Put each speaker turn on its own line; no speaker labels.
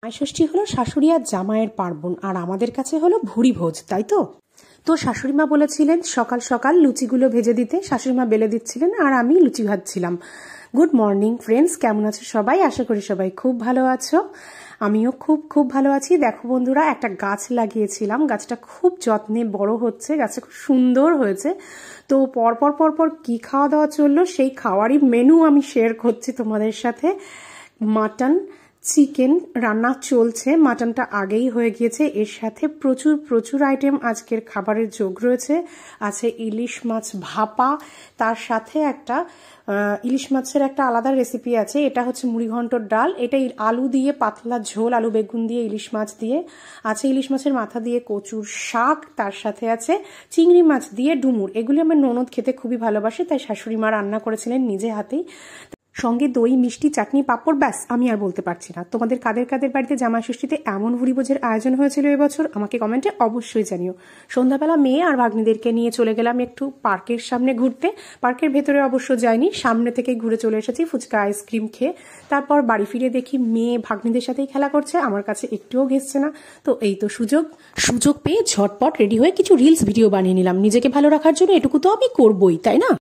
জামাইষষ্ঠী হলো শাশুড়ি আর জামাইয়ের পার্বণ, আর আমাদের কাছে হলো ভুরি ভোজ, তাই তো। তো শাশুড়িমা বলেছিলেন সকাল সকাল লুচিগুলো ভেজে দিতে, শাশুড়িমা বেলে দিচ্ছিলেন আর আমি লুচি ভাজছিলাম। গুড মর্নিং ফ্রেন্ডস, কেমন আছো সবাই? আশা করি সবাই খুব ভালো আছো। আমিও খুব খুব ভালো আছি। দেখো বন্ধুরা, একটা গাছ লাগিয়েছিলাম, গাছটা খুব যত্নে বড় হচ্ছে, গাছটা খুব সুন্দর হয়েছে। তো পরপর পরপর কি খাওয়া দাওয়া চললো সেই খাওয়ারই মেনু আমি শেয়ার করছি তোমাদের সাথে। মাটন চিকেন রান্না চলছে, মাটনটা আগেই হয়ে গিয়েছে, এর সাথে প্রচুর প্রচুর আইটেম আজকের খাবারের যোগ রয়েছে। আছে ইলিশ মাছ ভাপা, তার সাথে একটা ইলিশ মাছের একটা আলাদা রেসিপি আছে, এটা হচ্ছে মুড়িঘণ্টর ডাল, এটা আলু দিয়ে পাতলা ঝোল, আলু বেগুন দিয়ে ইলিশ মাছ দিয়ে আছে, ইলিশ মাছের মাথা দিয়ে কচুর শাক, তার সাথে আছে চিংড়ি মাছ দিয়ে ডুমুর। এগুলি আমার ননদ খেতে খুবই ভালোবাসে, তাই শাশুড়ি মা রান্না করেছিলেন নিজে হাতেই। সঙ্গে দই মিষ্টি চাটনি পাঁপড়, ব্যাস আমি আর বলতে পারছি না। তোমাদের কাদের কাদের বাড়িতে জামাইষষ্ঠীতে এমন ভুরিভোজের আয়োজন হয়েছিল এবছর আমাকে কমেন্টে অবশ্যই জানিও। সন্ধ্যাবেলা মেয়ে আর ভাগ্নিদেরকে নিয়ে চলে গেলাম একটু পার্কের সামনে ঘুরতে। পার্কের ভেতরে অবশ্য যাইনি, সামনে থেকে ঘুরে চলে এসেছি ফুচকা আইসক্রিম খেয়ে। তারপর বাড়ি ফিরে দেখি মেয়ে ভাগ্নিদের সাথেই খেলা করছে, আমার কাছে একটুও ঘেঁষছে না। তো এই তো সুযোগ পেয়ে ঝটপট রেডি হয়ে কিছু রিলস ভিডিও বানিয়ে নিলাম। নিজেকে ভালো রাখার জন্য এটুকু তো আমি করবই, তাই না?